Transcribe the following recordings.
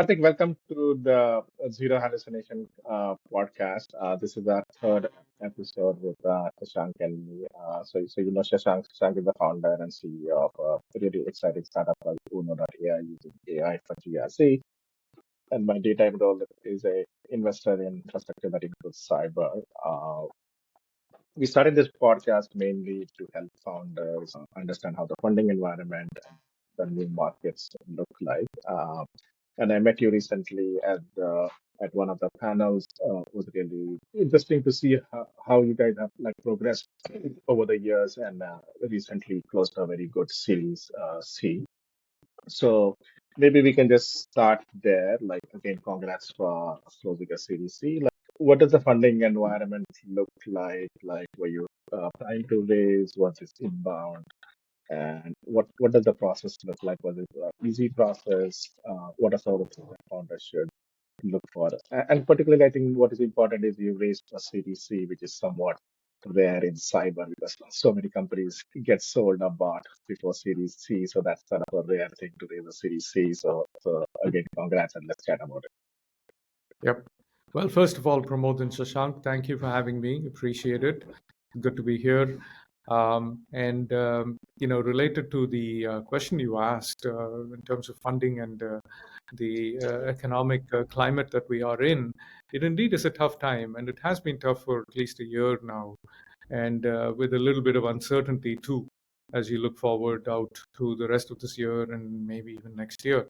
Karthik, welcome to the Zero Hallucination podcast. This is our third episode with Shashank and me. So you know Shashank. Shashank is the founder and CEO of a really exciting startup called Uno.ai using AI for GRC. And my daytime role is a investor in infrastructure that includes cyber. We started this podcast mainly to help founders understand how the funding environment and the new markets look like. And I met you recently at one of the panels. It was really interesting to see how you guys have like progressed over the years and recently closed a very good Series C. So maybe we can just start there. Like again, congrats for closing a Series C. Like, what does the funding environment look like? Like, were you trying to raise? Was this inbound? And what does the process look like? Was it an easy process? What are some of the things that founders should look for? And particularly, I think what is important is you raised a Series C, which is somewhat rare in cyber because so many companies get sold or bought before Series C. So that's sort of a rare thing to raise a Series C. So again, congrats and let's chat about it. Yep. Well, first of all, Pramod and Shashank, thank you for having me. Appreciate it. Good to be here. Related to the question you asked in terms of funding and the economic climate that we are in, it indeed is a tough time, and it has been tough for at least a year now, and with a little bit of uncertainty too, as you look forward out to the rest of this year and maybe even next year.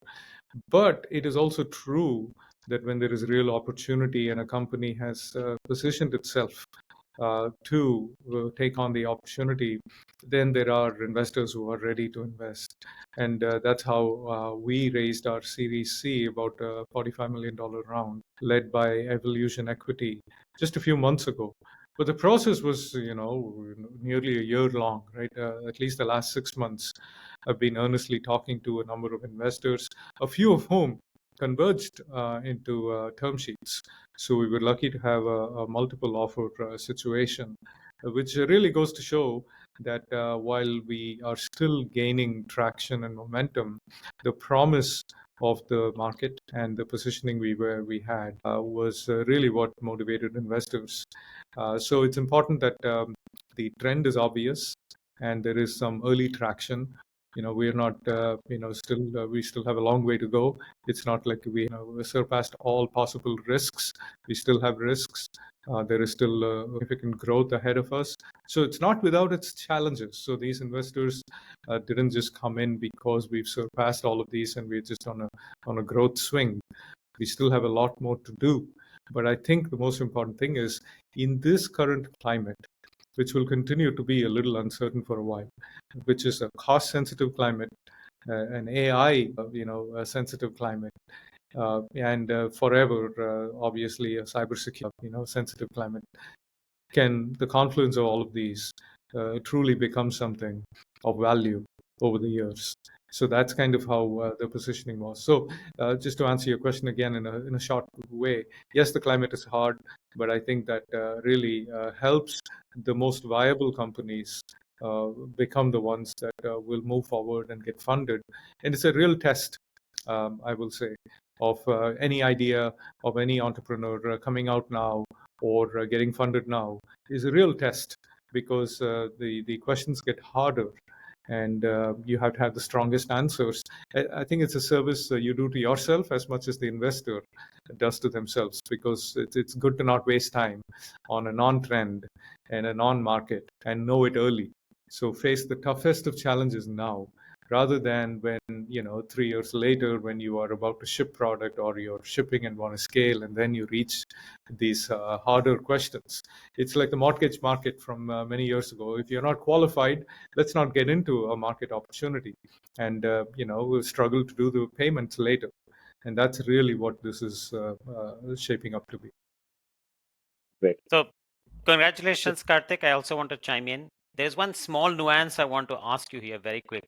But it is also true that when there is real opportunity and a company has positioned itself to take on the opportunity, then there are investors who are ready to invest. And that's how we raised our Series C, about a $45 million round, led by Evolution Equity, just a few months ago. But the process was, nearly a year long, right? At least the last 6 months, I've been earnestly talking to a number of investors, a few of whom converged into term sheets. So we were lucky to have a multiple offer situation, which really goes to show that while we are still gaining traction and momentum, the promise of the market and the positioning we had was really what motivated investors. So it's important that the trend is obvious and there is some early traction. We're not, we still have a long way to go. It's not like we surpassed all possible risks. We still have risks. There is still significant growth ahead of us. So it's not without its challenges. So these investors didn't just come in because we've surpassed all of these and we're just on a growth swing. We still have a lot more to do. But I think the most important thing is in this current climate, which will continue to be a little uncertain for a while, which is a cost-sensitive climate, an AI, sensitive climate, and forever, obviously, a cybersecurity, sensitive climate. Can the confluence of all of these truly become something of value over the years? So that's kind of how the positioning was. So just to answer your question again in a short way, yes, the climate is hard, but I think that really helps the most viable companies become the ones that will move forward and get funded. And it's a real test, I will say, of any idea of any entrepreneur coming out now or getting funded now is a real test because the questions get harder and you have to have the strongest answers. I think it's a service you do to yourself as much as the investor does to themselves, because it's good to not waste time on a non-trend and a non-market and know it early. So face the toughest of challenges now, rather than when 3 years later, when you are about to ship product or you're shipping and want to scale, and then you reach these harder questions. It's like the mortgage market from many years ago. If you're not qualified, let's not get into a market opportunity and we'll struggle to do the payments later. And that's really what this is shaping up to be. Great. So, congratulations, Karthik. I also want to chime in. There's one small nuance I want to ask you here very quick.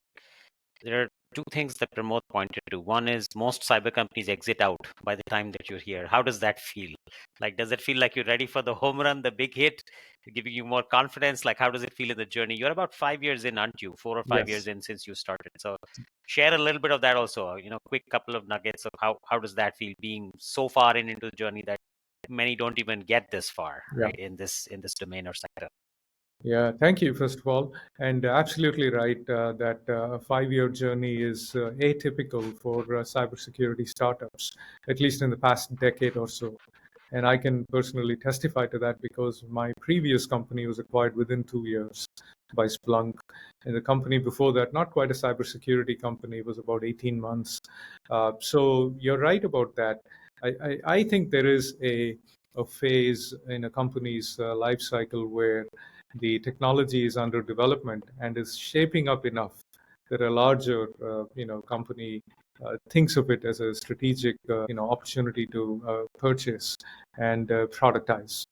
There are two things that Pramod pointed to. One is most cyber companies exit out by the time that you're here. How does that feel? Like, does it feel like you're ready for the home run, the big hit, giving you more confidence? Like, how does it feel in the journey? You're about 5 years in, aren't you? 4 or 5 years Yes. in since you started. So share a little bit of that also, quick couple of nuggets of how does that feel being so far into the journey that many don't even get this far, Yeah. right, in this domain or sector. Yeah, thank you, first of all. And absolutely right that a 5 year journey is atypical for cybersecurity startups, at least in the past decade or so. And I can personally testify to that because my previous company was acquired within 2 years by Splunk. And the company before that, not quite a cybersecurity company, was about 18 months. So you're right about that. I think there is a phase in a company's life cycle where the technology is under development and is shaping up enough that a larger company thinks of it as a strategic opportunity to purchase and productize.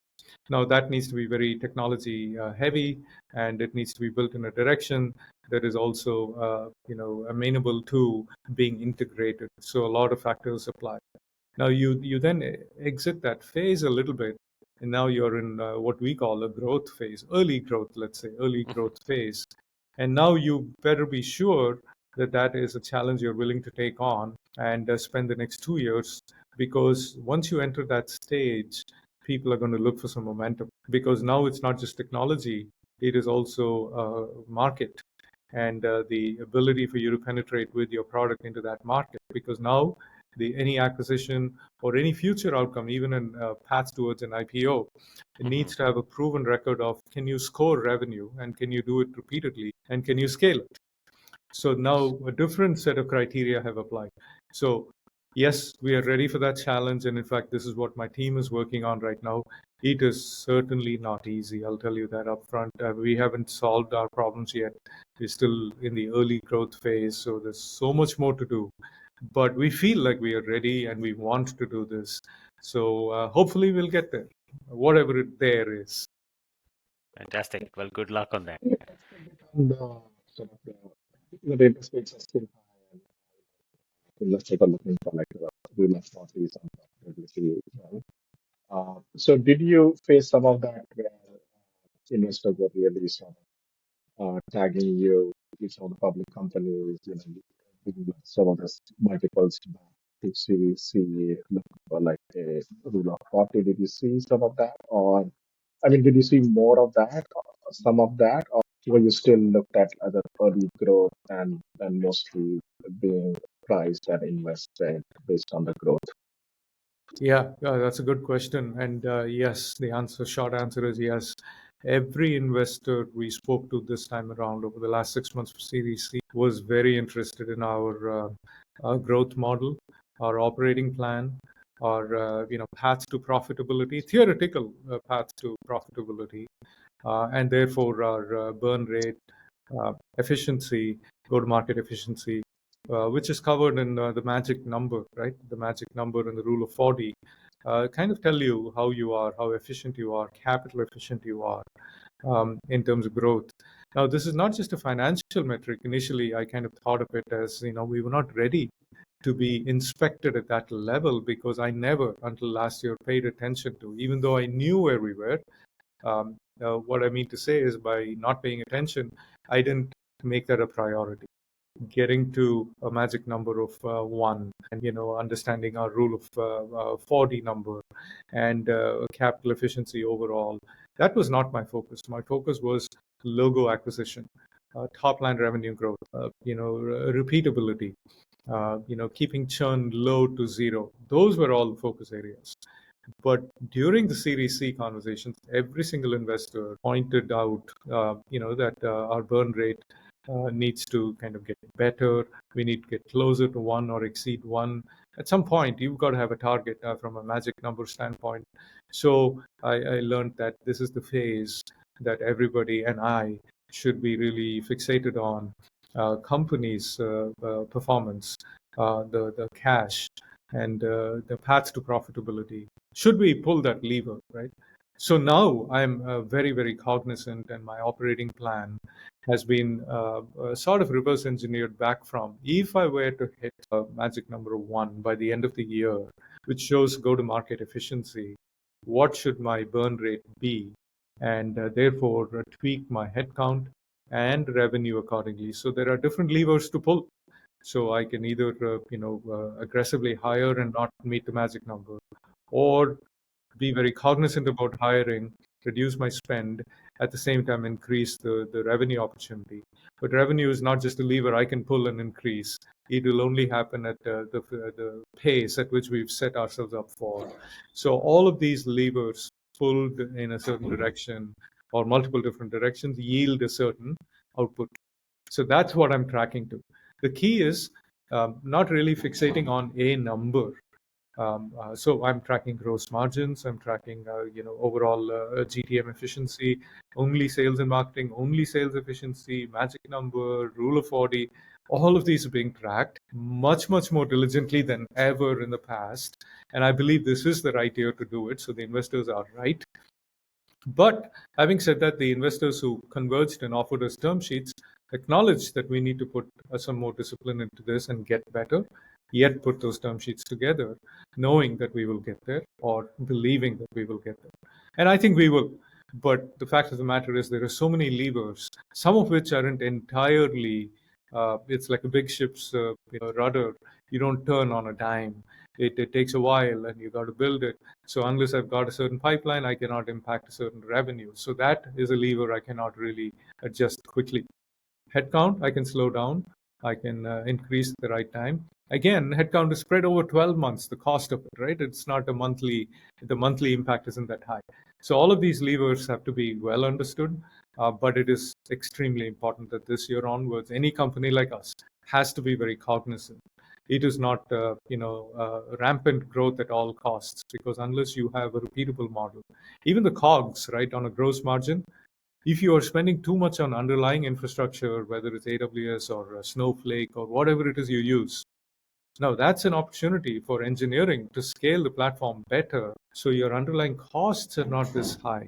Now that needs to be very technology heavy, and it needs to be built in a direction that is also amenable to being integrated. So a lot of factors apply. Now you then exit that phase a little bit, and now you're in what we call a growth phase, early growth, let's say, early growth phase. And now you better be sure that that is a challenge you're willing to take on and spend the next 2 years, because once you enter that stage, people are going to look for some momentum, because now it's not just technology, it is also market, and the ability for you to penetrate with your product into that market, because now any acquisition or any future outcome, even in path towards an IPO, it needs to have a proven record of, can you score revenue, and can you do it repeatedly, and can you scale it? So now a different set of criteria have applied. So yes, we are ready for that challenge. And in fact, this is what my team is working on right now. It is certainly not easy. I'll tell you that upfront. We haven't solved our problems yet. We're still in the early growth phase. So there's so much more to do. But we feel like we are ready and we want to do this. So hopefully we'll get there, whatever it there is. Fantastic. Well, good luck on that. And sort of the interest rates are still high, and investors are looking for like rule of 40 and profitability. Right? So did you face some of that where investors were really sort of tagging you with some of the public companies, giving you some of the multiples back to see look for like a rule of 40? Did you see some of that? Or, I mean, did you see more of that, some of that, or were you still looked at as an early growth and mostly being priced and invested based on the growth? Yeah, that's a good question. And yes, short answer is yes. Every investor we spoke to this time around over the last 6 months for Series C was very interested in our growth model, our operating plan, our path to profitability, theoretical path to profitability, and therefore our burn rate, efficiency, go-to-market efficiency, which is covered in the magic number, right? The magic number and the rule of 40 kind of tell you how you are, how efficient you are, capital efficient you are in terms of growth. Now, this is not just a financial metric. Initially, I kind of thought of it as, we were not ready to be inspected at that level, because I never, until last year, paid attention to, even though I knew where we were. What I mean to say is, by not paying attention, I didn't make that a priority. Getting to a magic number of one, and understanding our rule of 40 number, and capital efficiency overall, that was not my focus. My focus was logo acquisition, top line revenue growth, repeatability, keeping churn low to zero. Those were all focus areas. But during the Series C conversations, every single investor pointed out, that our burn rate needs to kind of get better. We need to get closer to one or exceed one. At some point, you've got to have a target from a magic number standpoint. So I learned that this is the phase that everybody and I should be really fixated on. Companies' performance, the cash, and the path to profitability. Should we pull that lever, right? So now I'm very, very cognizant, and my operating plan has been sort of reverse engineered back from if I were to hit magic number one by the end of the year, which shows go to market efficiency, what should my burn rate be? And therefore tweak my headcount and revenue accordingly. So there are different levers to pull. So I can either, aggressively hire and not meet the magic number, or be very cognizant about hiring, reduce my spend, at the same time increase the revenue opportunity. But revenue is not just a lever I can pull and increase. It will only happen at the pace at which we've set ourselves up for. So all of these levers pulled in a certain direction or multiple different directions yield a certain output. So that's what I'm tracking to. The key is not really fixating on a number. So I'm tracking gross margins. I'm tracking, overall GTM efficiency, only sales and marketing, only sales efficiency, magic number, rule of 40. All of these are being tracked much, much more diligently than ever in the past. And I believe this is the right year to do it. So the investors are right. But having said that, the investors who converged and offered us term sheets acknowledged that we need to put some more discipline into this and get better, yet put those term sheets together, knowing that we will get there or believing that we will get there. And I think we will. But the fact of the matter is, there are so many levers, some of which aren't entirely, it's like a big ship's rudder. You don't turn on a dime. It takes a while and you got to build it. So unless I've got a certain pipeline, I cannot impact a certain revenue. So that is a lever I cannot really adjust quickly. Headcount, I can slow down. I can increase at the right time. Again, headcount is spread over 12 months, the cost of it, right? It's not the monthly impact isn't that high. So all of these levers have to be well understood, but it is extremely important that this year onwards, any company like us has to be very cognizant. It is not, rampant growth at all costs, because unless you have a repeatable model, even the COGS, right, on a gross margin, if you are spending too much on underlying infrastructure, whether it's AWS or Snowflake or whatever it is you use, now that's an opportunity for engineering to scale the platform better, so your underlying costs are not this high.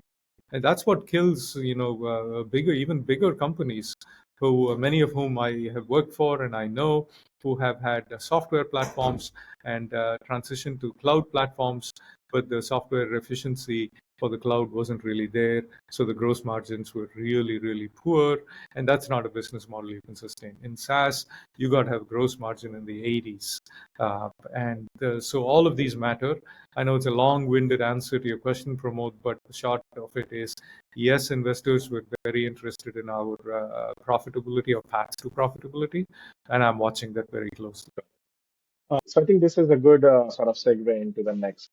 And that's what kills, even bigger companies, who many of whom I have worked for and I know, who have had software platforms and transitioned to cloud platforms, but the software efficiency for the cloud wasn't really there. So the gross margins were really, really poor. And that's not a business model you can sustain. In SaaS, you got to have gross margin in the 80s. So all of these matter. I know it's a long-winded answer to your question, Pramod, but the short of it is, yes, investors were very interested in our profitability or path to profitability, and I'm watching that very closely. So I think this is a good sort of segue into the next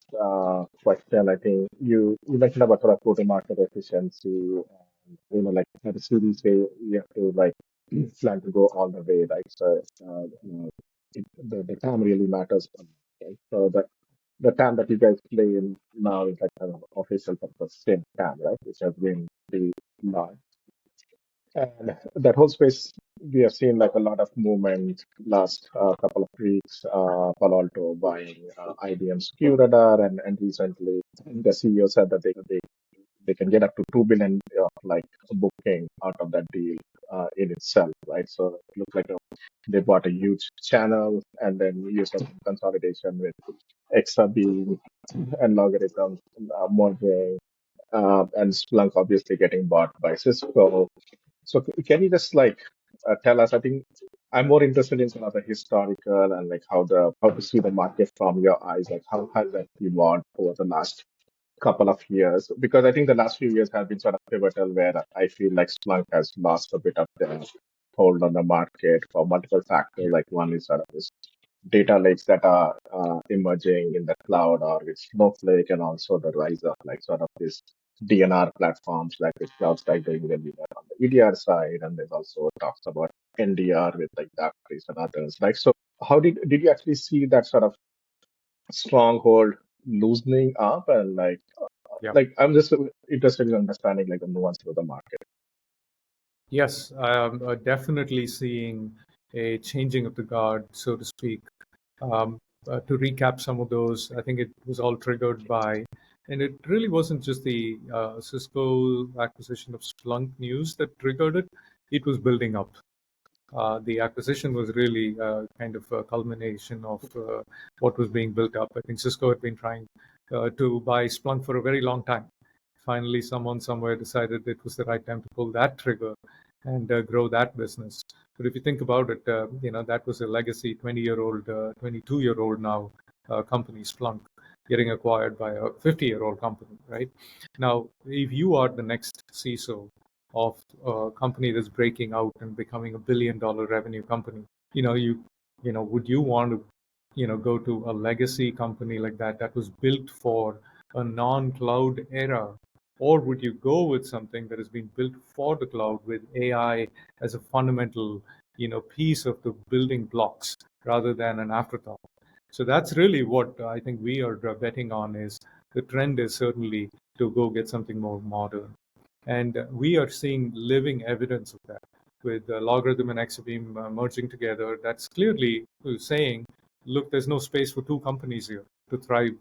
question. I think you mentioned about sort of go-to-market efficiency, and, like at the Series A, you have to like plan to go all the way, right? So the time really matters, right? So the time that you guys play in now is like kind of official for the same time, right? Which has been the large. And that whole space, we have seen like a lot of movement last couple of weeks. Palo Alto buying IBM's QRadar, and recently the CEO said that they can get up to 2 billion like booking out of that deal in itself, right? So it looks like they bought a huge channel and then used some consolidation with extra being and logarithms merging, and Splunk obviously getting bought by Cisco. So can you just like tell us? I think I'm more interested in sort of the historical and like how to see the market from your eyes. Like how has that evolved over the last couple of years? Because I think the last few years have been sort of pivotal, where I feel like Splunk has lost a bit of their hold on the market for multiple factors. Like one is sort of this data lakes that are emerging in the cloud or with Snowflake, and also the rise of like sort of this DNR platforms like with CloudStack doing really well on the EDR side, and there's also talks about NDR with like Darktrace and others. Like, so how did you actually see that sort of stronghold loosening up, and Yeah. like I'm just interested in understanding like the nuances of the market. Yes, I'm definitely seeing a changing of the guard, so to speak. To recap some of those, I think it was all triggered by And it really wasn't just the Cisco acquisition of Splunk news that triggered it. It was building up. The acquisition was really kind of a culmination of what was being built up. I think Cisco had been trying to buy Splunk for a very long time. Finally, someone somewhere decided it was the right time to pull that trigger and grow that business. But if you think about it, that was a legacy 20-year-old, 22-year-old now company, Splunk, getting acquired by a 50-year-old company, right? Now, if you are the next CISO of a company that's breaking out and becoming $1 billion revenue company, would you want to, go to a legacy company like that was built for a non-cloud era, or would you go with something that has been built for the cloud with AI as a fundamental, piece of the building blocks rather than an afterthought? So that's really what I think we are betting on. Is the trend is certainly to go get something more modern. And we are seeing living evidence of that with Logarithm and Exabeam merging together. That's clearly saying, look, there's no space for two companies here to thrive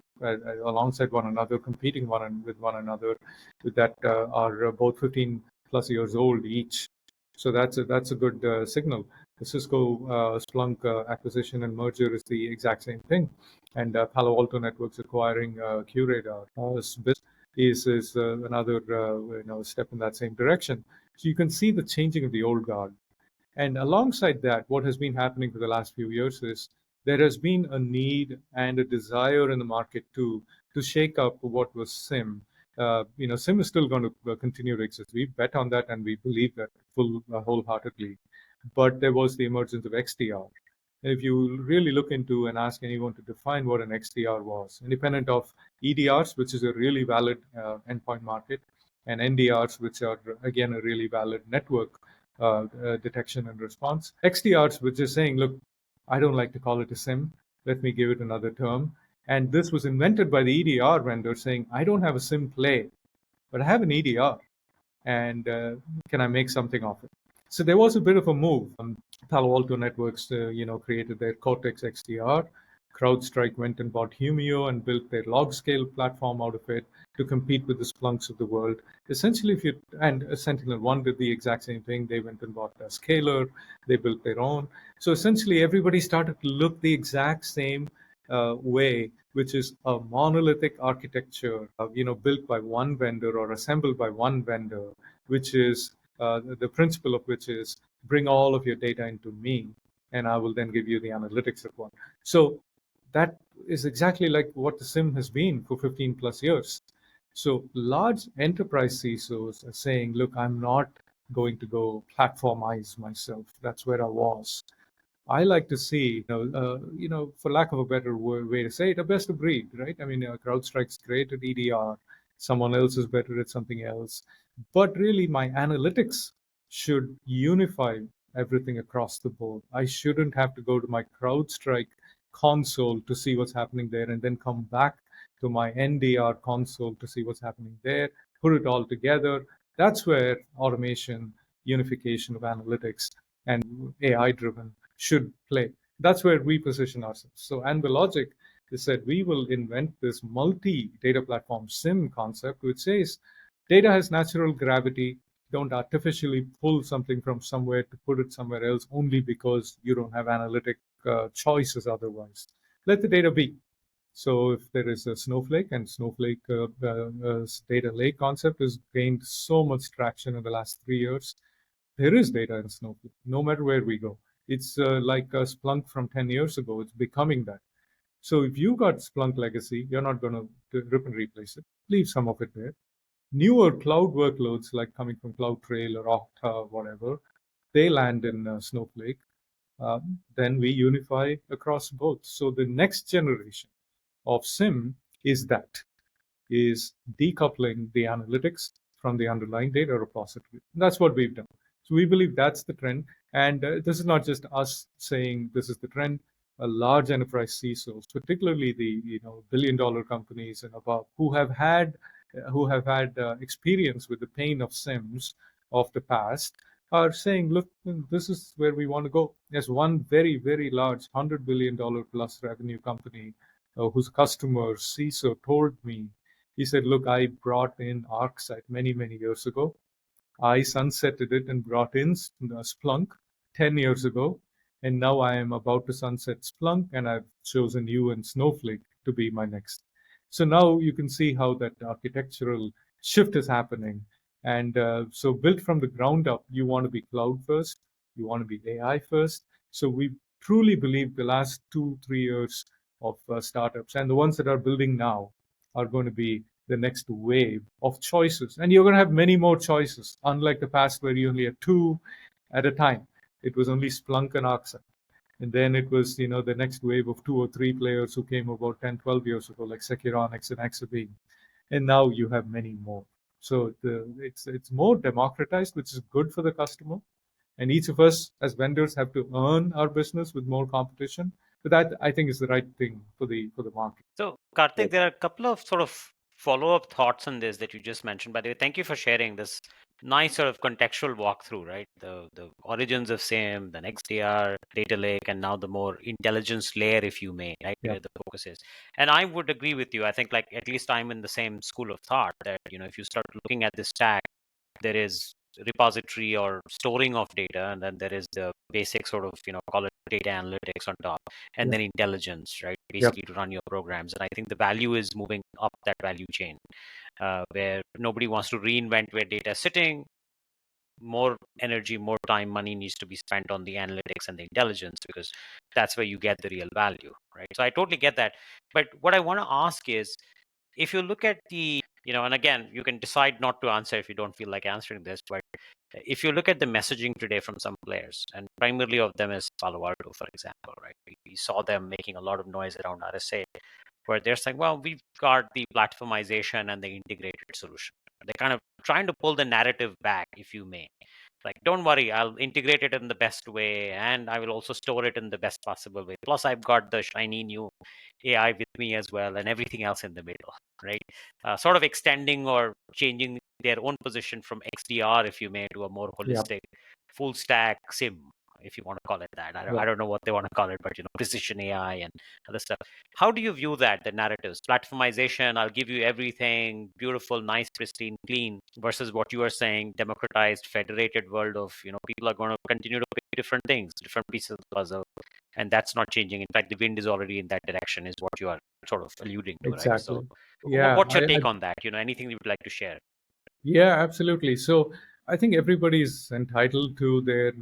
alongside one another, competing with one another, that are both 15 plus years old each. So that's a good signal. The Cisco Splunk acquisition and merger is the exact same thing, and Palo Alto Networks acquiring QRadar is another step in that same direction. So you can see the changing of the old guard. And alongside that, what has been happening for the last few years is there has been a need and a desire in the market to shake up what was SIM. SIM is still going to continue to exist. We bet on that and we believe that wholeheartedly. But there was the emergence of XDR. And if you really look into and ask anyone to define what an XDR was, independent of EDRs, which is a really valid endpoint market, and NDRs, which are again a really valid network detection and response. XDRs, which is saying, look, I don't like to call it a SIM. Let me give it another term. And this was invented by the EDR vendor saying, I don't have a SIM play, but I have an EDR. And can I make something of it? So there was a bit of a move. Palo Alto Networks, created their Cortex XDR. CrowdStrike went and bought Humio and built their log scale platform out of it to compete with the Splunks of the world. Essentially, Sentinel-1 did the exact same thing. They went and bought a Scalar. They built their own. So essentially, everybody started to look the exact same way, which is a monolithic architecture, built by one vendor or assembled by one vendor, which is the principle of which is bring all of your data into me, and I will then give you the analytics of one. So that is exactly like what the SIM has been for 15 plus years. So large enterprise CISOs are saying, look, I'm not going to go platformize myself. That's where I was. I like to see, for lack of a better way to say it, a best of breed, right? I mean, CrowdStrike's great at EDR. Someone else is better at something else. But really, my analytics should unify everything across the board. I shouldn't have to go to my CrowdStrike console to see what's happening there and then come back to my NDR console to see what's happening there, put it all together. That's where automation, unification of analytics, and AI driven should play. That's where we position ourselves. So Anvillogic has said we will invent this multi-data platform SIM concept, which says data has natural gravity. Don't artificially pull something from somewhere to put it somewhere else only because you don't have analytic choices otherwise. Let the data be. So if there is a Snowflake, and Snowflake data lake concept has gained so much traction in the last 3 years, there is data in Snowflake, no matter where we go. It's like a Splunk from 10 years ago. It's becoming that. So if you got Splunk legacy, you're not going to rip and replace it. Leave some of it there. Newer cloud workloads, like coming from CloudTrail or Okta, whatever, they land in Snowflake. Then we unify across both. So the next generation of SIM is decoupling the analytics from the underlying data repository. That's what we've done. So we believe that's the trend. And this is not just us saying this is the trend. A large enterprise CISOs, particularly the billion-dollar companies and above, who have had experience with the pain of SIMs of the past, are saying, look, this is where we want to go. There's one very, very large $100 billion plus revenue company whose customer CISO told me He said, look, I brought in ArcSight many, many years ago. I sunsetted it and brought in Splunk 10 years ago. And now I am about to sunset Splunk, and I've chosen you and Snowflake to be my next. So now you can see how that architectural shift is happening. And so built from the ground up, you want to be cloud first, you want to be AI first. So we truly believe the last 2, 3 years of startups and the ones that are building now are going to be the next wave of choices. And you're going to have many more choices, unlike the past where you only had two at a time. It was only Splunk and ArcSight. And then it was, the next wave of 2 or 3 players who came about 10, 12 years ago, like Securonics and Exabeam. And now you have many more. So it's more democratized, which is good for the customer. And each of us as vendors have to earn our business with more competition. But that, I think, is the right thing for the market. So, Karthik, there are a couple of sort of follow-up thoughts on this that you just mentioned. By the way, thank you for sharing this nice sort of contextual walkthrough, right? The origins of SIEM, then XDR, data lake, and now the more intelligence layer, if you may, right? Yeah. Where the focus is. And I would agree with you. I think, like, at least I'm in the same school of thought that, if you start looking at this stack, there is repository or storing of data, and then there is the basic sort of, call it data analytics on top, and then intelligence, right? Basically to run your programs. And I think the value is moving up that value chain, where nobody wants to reinvent where data is sitting. More energy, more time, money needs to be spent on the analytics and the intelligence, because that's where you get the real value, right? So I totally get that. But what I want to ask is, if you look at the, and again, you can decide not to answer if you don't feel like answering this, but if you look at the messaging today from some players, and primarily of them is Palo Alto, for example, right? We saw them making a lot of noise around RSA, where they're saying, well, we've got the platformization and the integrated solution. They're kind of trying to pull the narrative back, if you may. Like, don't worry, I'll integrate it in the best way, and I will also store it in the best possible way. Plus, I've got the shiny new AI with me as well, and everything else in the middle, right? Sort of extending or changing their own position from XDR, if you may, to a more holistic, full stack SIM, if you want to call it that. I don't know what they want to call it, but precision AI and other stuff. How do you view that, the narratives? Platformization, I'll give you everything, beautiful, nice, pristine, clean, versus what you are saying, democratized, federated world of, people are going to continue to pick different things, different pieces of the puzzle, and that's not changing. In fact, the wind is already in that direction, is what you are sort of alluding to, right? So what's your take on that? Anything you would like to share? Yeah, absolutely. So I think everybody's entitled to their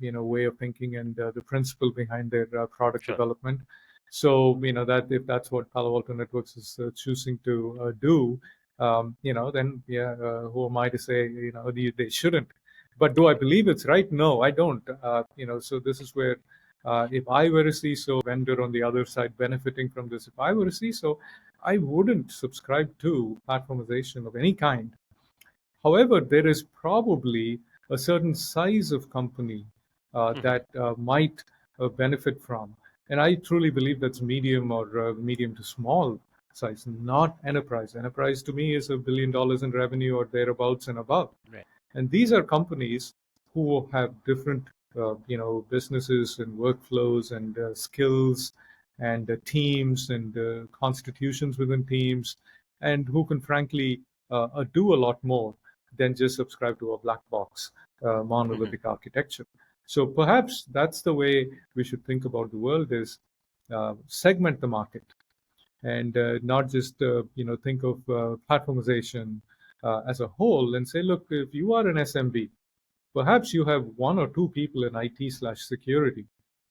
way of thinking and the principle behind their product development. So that if that's what Palo Alto Networks is choosing to do, then who am I to say they shouldn't? But do I believe it's right? No, I don't. So this is where if I were a CISO vendor on the other side benefiting from this, if I were a CISO, I wouldn't subscribe to platformization of any kind. However, there is probably a certain size of company that might benefit from. And I truly believe that's medium or medium to small size, not enterprise. Enterprise to me is $1 billion in revenue or thereabouts and above. Right. And these are companies who have different, businesses and workflows and skills and teams and constitutions within teams, and who can frankly do a lot more than just subscribe to a black box monolithic architecture. So perhaps that's the way we should think about the world: is segment the market and not just think of platformization as a whole and say, look, if you are an SMB, perhaps you have one or two people in IT/security.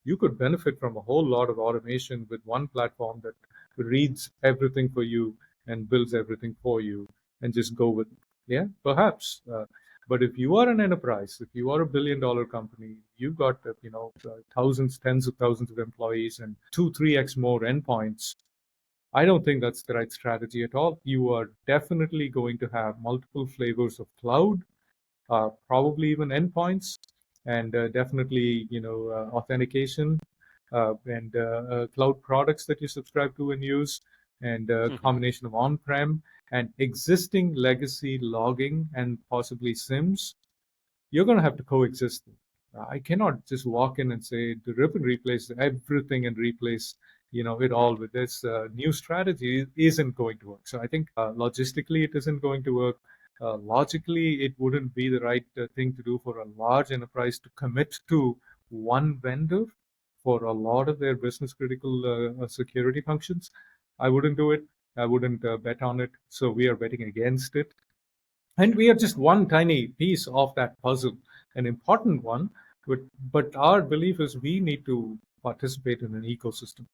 You could benefit from a whole lot of automation with one platform that reads everything for you and builds everything for you, and just go with it. Yeah, perhaps. But if you are an enterprise, if you are a billion-dollar company, you've got thousands, tens of thousands of employees, and 2, 3x more endpoints. I don't think that's the right strategy at all. You are definitely going to have multiple flavors of cloud, probably even endpoints, and definitely authentication and cloud products that you subscribe to and use, and a combination of on-prem and existing legacy logging and possibly SIMs. You're going to have to coexist. I cannot just walk in and say to rip and replace everything and replace it all with this new strategy isn't going to work. So I think logistically it isn't going to work. Logically, it wouldn't be the right thing to do for a large enterprise to commit to one vendor for a lot of their business critical security functions. I wouldn't do it. I wouldn't bet on it. So we are betting against it. And we are just one tiny piece of that puzzle, an important one. But our belief is we need to participate in an ecosystem.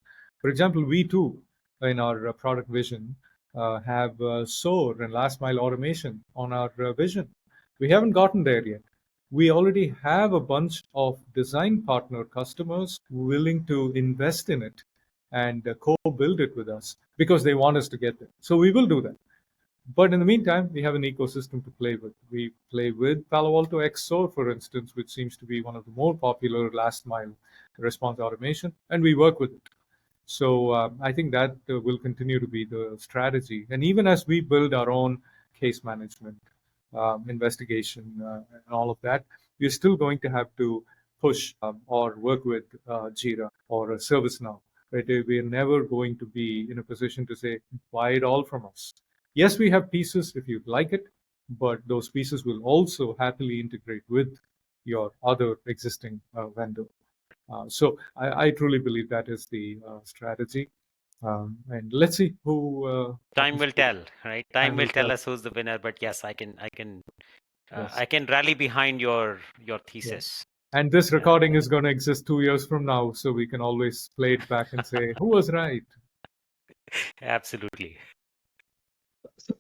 For example, we too, in our product vision, have SOAR and last mile automation on our vision. We haven't gotten there yet. We already have a bunch of design partner customers willing to invest in it and co-build it with us because they want us to get there. So we will do that. But in the meantime, we have an ecosystem to play with. We play with Palo Alto XSOAR, for instance, which seems to be one of the more popular last mile response automation, and we work with it. So I think that will continue to be the strategy. And even as we build our own case management, investigation, and all of that, we're still going to have to push or work with Jira or ServiceNow. Right? We're never going to be in a position to say, buy it all from us. Yes, we have pieces if you'd like it, but those pieces will also happily integrate with your other existing vendor. So I truly believe that is the strategy. And let's see who Time comes will through. tell, right? Time Time will will tell tell. us who's the winner. But yes, Yes. I can rally behind your Yeah. thesis. And this Yeah, recording is going to exist 2 years from now, so we can always play it back and say, who was right? absolutely. So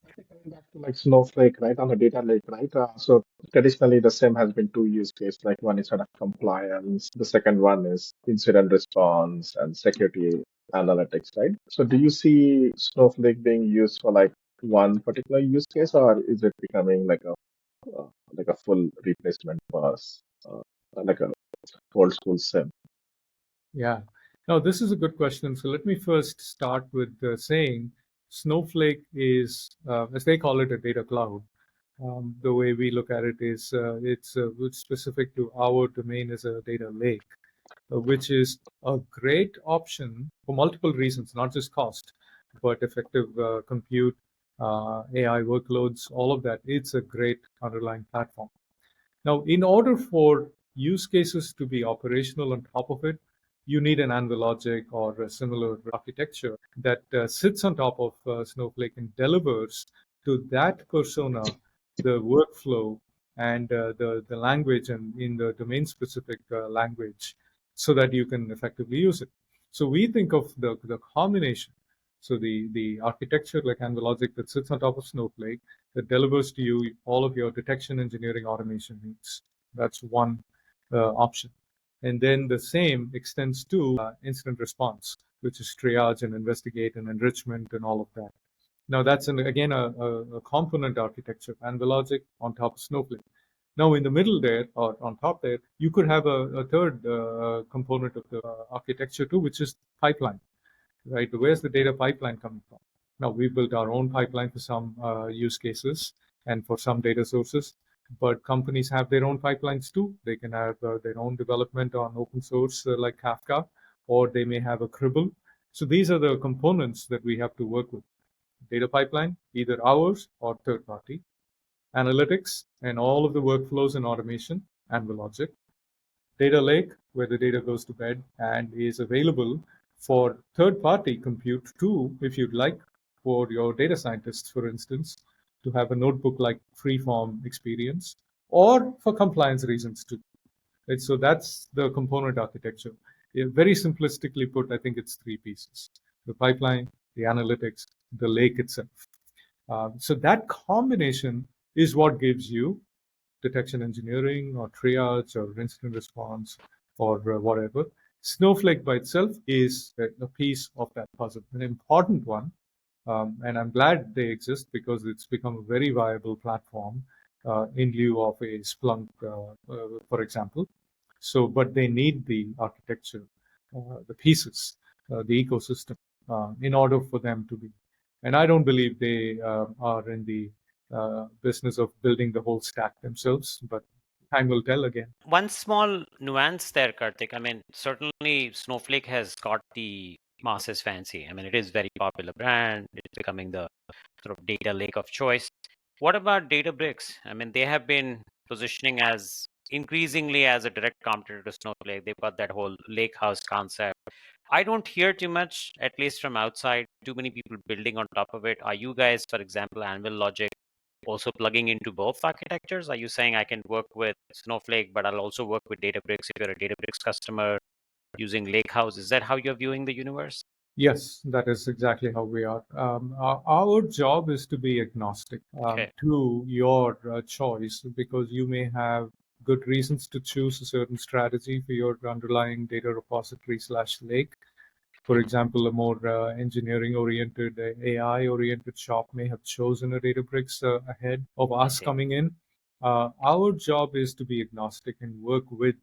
I think coming back to like Snowflake, right, on a data lake, right? So traditionally the SIEM has been two use cases. Like one is sort of compliance, the second one is incident response and security analytics, right? So do you see Snowflake being used for like one particular use case, or is it becoming like a full replacement for us, like a old school SIEM? Yeah. Now, this is a good question. So let me first start with saying Snowflake is, as they call it, a data cloud. The way we look at it is it's specific to our domain as a data lake, which is a great option for multiple reasons, not just cost, but effective compute, AI workloads, all of that. It's a great underlying platform. Now, in order for use cases to be operational on top of it, you need an Anvillogic or a similar architecture that sits on top of Snowflake and delivers to that persona the workflow and the language and in the domain specific language so that you can effectively use it. So we think of the combination. So the architecture like Anvillogic that sits on top of Snowflake that delivers to you all of your detection engineering automation needs. That's one option. And then the same extends to incident response, which is triage and investigate and enrichment and all of that. Now that's again a component architecture, Anvillogic on top of Snowflake. Now in the middle there or on top there, you could have a third component of the architecture too, which is pipeline, right? Where's the data pipeline coming from? Now, we built our own pipeline for some use cases and for some data sources, but companies have their own pipelines too. They can have their own development on open source like Kafka, or they may have a Cribble. So these are the components that we have to work with. Data pipeline, either ours or third party. Analytics and all of the workflows and automation, Anvillogic. Data lake, where the data goes to bed and is available for third-party compute too, if you'd like, for your data scientists, for instance, to have a notebook like freeform experience, or for compliance reasons too. Right? So that's the component architecture. Very simplistically put, I think it's three pieces: the pipeline, the analytics, the lake itself. So that combination is what gives you detection engineering or triage or incident response or whatever. Snowflake by itself is a piece of that puzzle, an important one. And I'm glad they exist because it's become a very viable platform in lieu of a Splunk, for example. So, but they need the architecture, the pieces, the ecosystem in order for them to be. And I don't believe they are in the business of building the whole stack themselves, but time will tell again. One small nuance there, Karthik. I mean, certainly Snowflake has got the masses fancy. I mean, it is very popular brand. It's becoming the sort of data lake of choice. What about Databricks? I mean, they have been positioning as increasingly as a direct competitor to Snowflake. They've got that whole lake house concept. I don't hear too much, at least from outside, too many people building on top of it. Are you guys, for example, Anvillogic, also plugging into both architectures? Are you saying I can work with Snowflake, but I'll also work with Databricks if you're a Databricks customer using Lakehouse? Is that how you're viewing the universe? Yes, that is exactly how we are. Our job is to be agnostic Okay. to your choice, because you may have good reasons to choose a certain strategy for your underlying data repository slash lake. For example, a more engineering-oriented, AI-oriented shop may have chosen a Databricks ahead of I us see. coming in. Our job is to be agnostic and work with,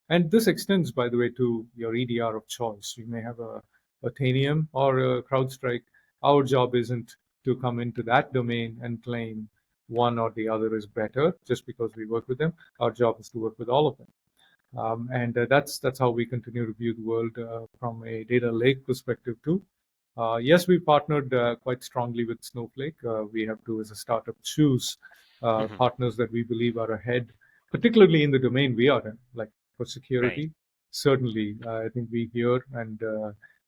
and this extends, by the way, to your EDR of choice. You may have a Athenium or a CrowdStrike. Our job isn't to come into that domain and claim one or the other is better just because we work with them. Our job is to work with all of them. And that's how we continue to view the world from a data lake perspective too. Yes, we partnered quite strongly with Snowflake. We have to, as a startup, choose partners that we believe are ahead, particularly in the domain we are in, like for Right. security. Certainly, I think we hear and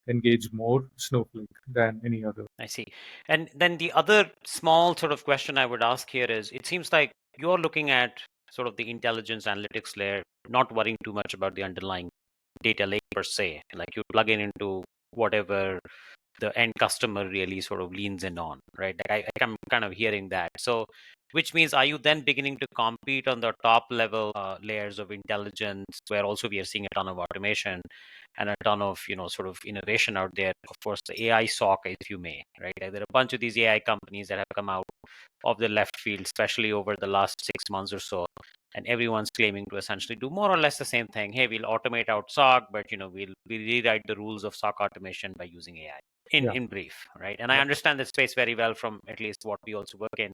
engage more Snowflake than any other. I see. And then the other small sort of question I would ask here is, it seems like you're looking at sort of the intelligence analytics layer, not worrying too much about the underlying data lake per se. Like you plug in into whatever the end customer really sort of leans in on, right? Like I'm kind of hearing that. So, which means, are you then beginning to compete on the top level layers of intelligence, where also we are seeing a ton of automation and a ton of sort of innovation out there? Of course, the AI SOC, if you may, right? Like, there are a bunch of these AI companies that have come out of the left field, especially over the last 6 months or so, and everyone's claiming to essentially do more or less the same thing. Hey, we'll automate out SOC, but we'll rewrite the rules of SOC automation by using AI. Yeah. In brief, right? And I understand the space very well from at least what we also work in.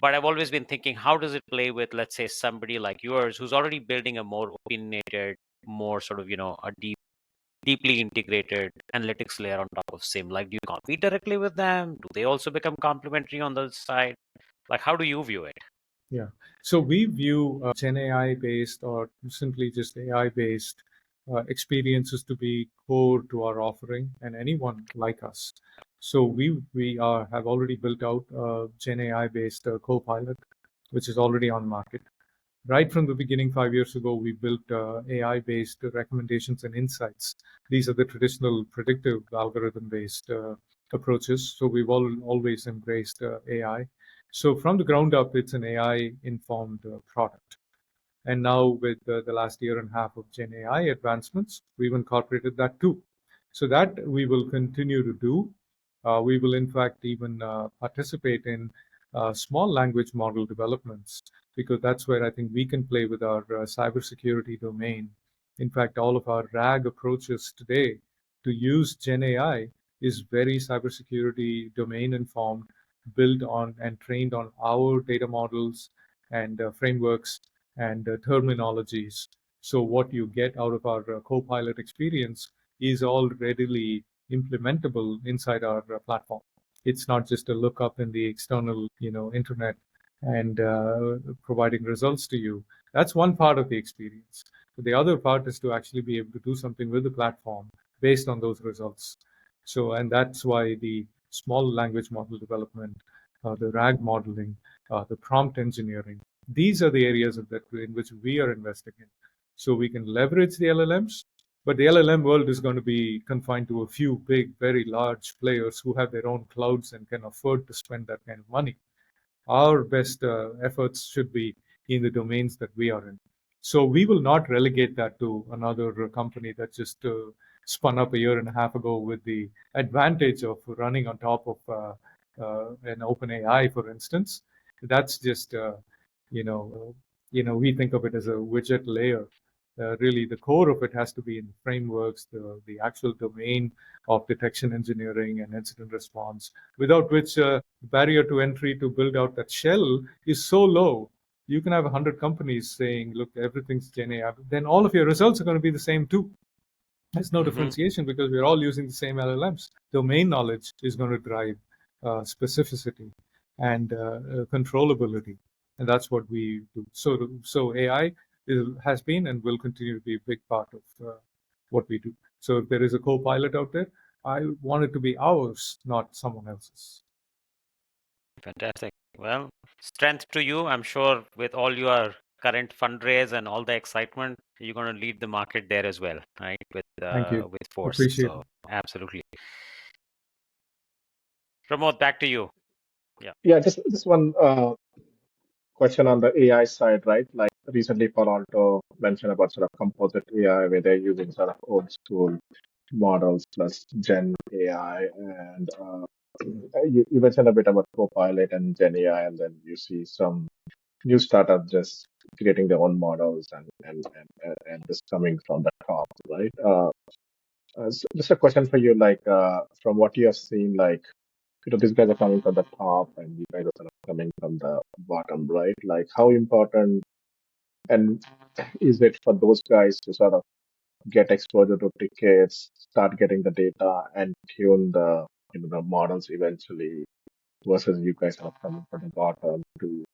But I've always been thinking, how does it play with, let's say, somebody like yours who's already building a more opinionated, more sort of, a deeply integrated analytics layer on top of SIM? Like, do you compete directly with them? Do they also become complementary on the side? Like, how do you view it? Yeah. So we view Gen AI based or simply just AI based experiences to be core to our offering and anyone like us. So we have already built out Gen AI based Copilot, which is already on market. Right from the beginning, 5 years ago, we built AI based recommendations and insights. These are the traditional predictive algorithm based approaches. So we've always embraced AI. So from the ground up, it's an AI informed product. And now with the last year and a half of Gen AI advancements, we've incorporated that too. So that we will continue to do. We will in fact even participate in small language model developments, because that's where I think we can play with our cybersecurity domain. In fact, all of our RAG approaches today to use Gen AI is very cybersecurity domain informed, built on and trained on our data models and frameworks and terminologies. So what you get out of our Copilot experience is all readily implementable inside our platform. It's not just a lookup in the external, internet and providing results to you. That's one part of the experience. But the other part is to actually be able to do something with the platform based on those results. So, and that's why the small language model development, the RAG modeling, the prompt engineering, these are the areas in which we are investing in. So we can leverage the LLMs, but the LLM world is going to be confined to a few big, very large players who have their own clouds and can afford to spend that kind of money. Our best efforts should be in the domains that we are in. So we will not relegate that to another company that just spun up a year and a half ago with the advantage of running on top of an open AI, for instance. That's just, we think of it as a widget layer. Really, the core of it has to be in frameworks, the actual domain of detection engineering and incident response, without which the barrier to entry to build out that shell is so low You can have 100 companies saying, look, everything's Gen AI, then all of your results are going to be the same too. There's no differentiation because we're all using the same LLMs. Domain knowledge is going to drive specificity and controllability, and that's what we do. So AI has been and will continue to be a big part of what we do. So if there is a co-pilot out there, I want it to be ours, not someone else's. Fantastic. Well, strength to you. I'm sure with all your current fundraise and all the excitement, you're going to lead the market there as well, right? Thank you. With force. Appreciate So it. absolutely. Pramod, back to you. Yeah. Yeah, just one question on the AI side, right? Like recently, Palanto mentioned about sort of composite AI, where they're using sort of old school models plus Gen AI, and you mentioned a bit about Copilot and Gen AI, and then you see some new startups just creating their own models and just coming from the top, right? So just a question for you, like from what you have seen, like these guys are coming from the top and you guys are sort of coming from the bottom, right? Like how important and is it for those guys to sort of get exposure to tickets, start getting the data and tune the the models eventually versus you guys are coming from the bottom to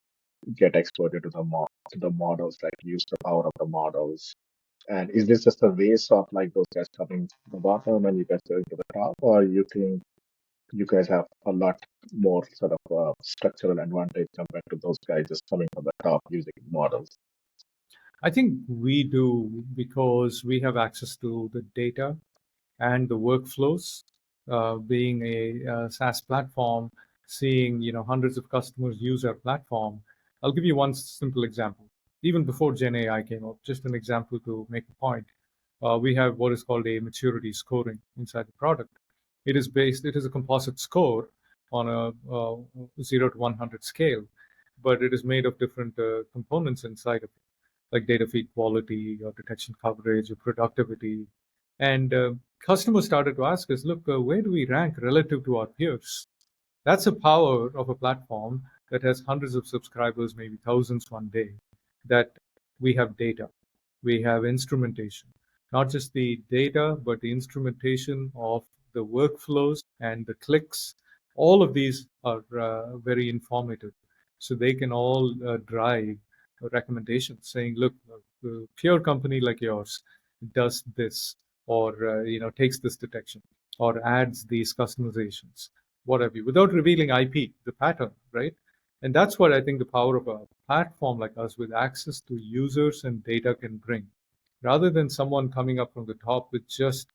get exposure to the models, like use the power of the models. And is this just a race of like those guys coming to the bottom and you guys going to the top, or you think you guys have a lot more sort of structural advantage compared to those guys just coming from the top using models? I think we do because we have access to the data and the workflows. Being a SaaS platform, seeing hundreds of customers use our platform. I'll give you one simple example. Even before Gen AI came up, just an example to make a point. We have what is called a maturity scoring inside the product. It is a composite score on a 0 to 100 scale, but it is made of different components inside of it, like data feed quality or detection coverage or productivity. And customers started to ask us, look, where do we rank relative to our peers? That's the power of a platform that has hundreds of subscribers, maybe thousands one day, that we have data, we have instrumentation, not just the data, but the instrumentation of the workflows and the clicks. All of these are very informative. So they can all drive recommendations saying, look, a pure company like yours does this, or takes this detection, or adds these customizations, what have you, without revealing IP, the pattern, right? And that's what I think the power of a platform like us with access to users and data can bring, rather than someone coming up from the top with just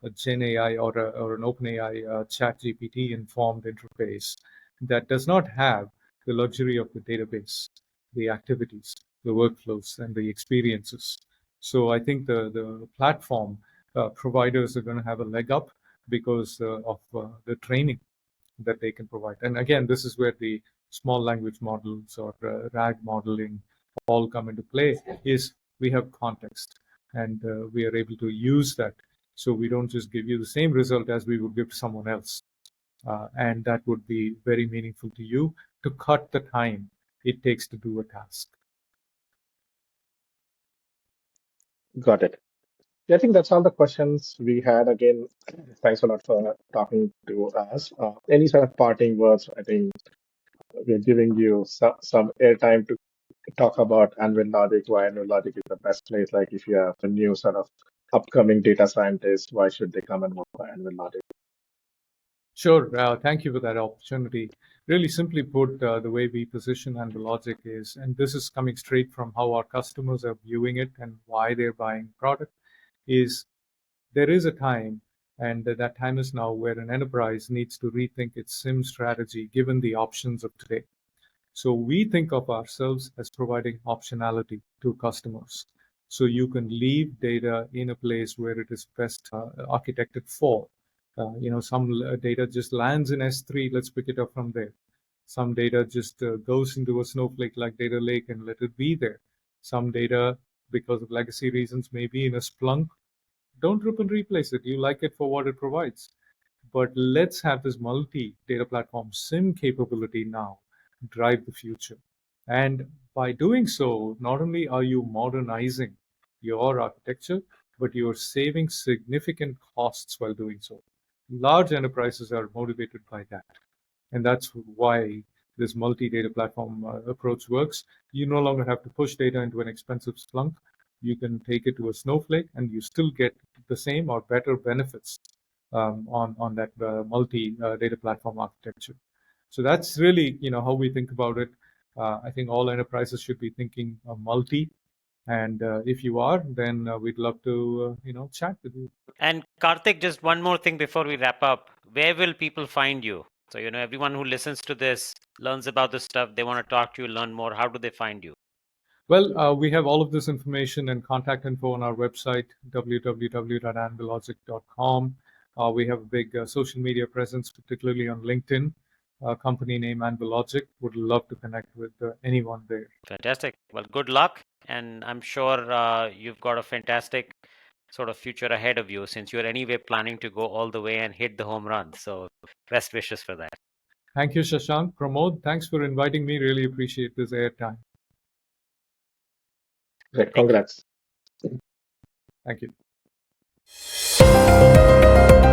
a Gen AI or an OpenAI Chat GPT informed interface that does not have the luxury of the database, the activities, the workflows, and the experiences. So I think the platform providers are going to have a leg up because of the training that they can provide. And again, this is where the small language models or RAG modeling all come into play, is we have context and we are able to use that. So we don't just give you the same result as we would give to someone else. And that would be very meaningful to you to cut the time it takes to do a task. Got it. Yeah, I think that's all the questions we had. Again, thanks a lot for talking to us. Any sort of parting words? I think we're giving you some airtime to talk about Anvillogic, why Anvillogic is the best place. Like if you have a new sort of upcoming data scientist, why should they come and work for Anvillogic? Sure. Thank you for that opportunity. Really simply put, the way we position Anvillogic is, and this is coming straight from how our customers are viewing it and why they're buying product, is there is a time, and that time is now, where an enterprise needs to rethink its SIM strategy given the options of today. So we think of ourselves as providing optionality to customers. So you can leave data in a place where it is best architected for. Some data just lands in S3, let's pick it up from there. Some data just goes into a Snowflake like data lake and let it be there. Some data, because of legacy reasons, may be in a Splunk. Don't rip and replace it. You like it for what it provides. But let's have this multi data platform SIM capability now drive the future. And by doing so, not only are you modernizing your architecture, but you're saving significant costs while doing so. Large enterprises are motivated by that. And that's why this multi-data platform approach works. You no longer have to push data into an expensive Splunk. You can take it to a Snowflake, and you still get the same or better benefits on that multi-data platform architecture. So that's really how we think about it. I think all enterprises should be thinking multi, and if you are, then we'd love to chat with you. And Karthik, just one more thing before we wrap up. Where will people find you? So, everyone who listens to this learns about this stuff. They want to talk to you, learn more. How do they find you? Well, we have all of this information and contact info on our website, www.anvillogic.com. We have a big social media presence, particularly on LinkedIn. Company name Anvillogic. Would love to connect with anyone there. Fantastic. Well, good luck. And I'm sure you've got a fantastic sort of future ahead of you, since you're anyway planning to go all the way and hit the home run. So best wishes for that. Thank you, Shashank. Pramod, thanks for inviting me. Really appreciate this airtime. Great, Thank you. congrats. Thank you.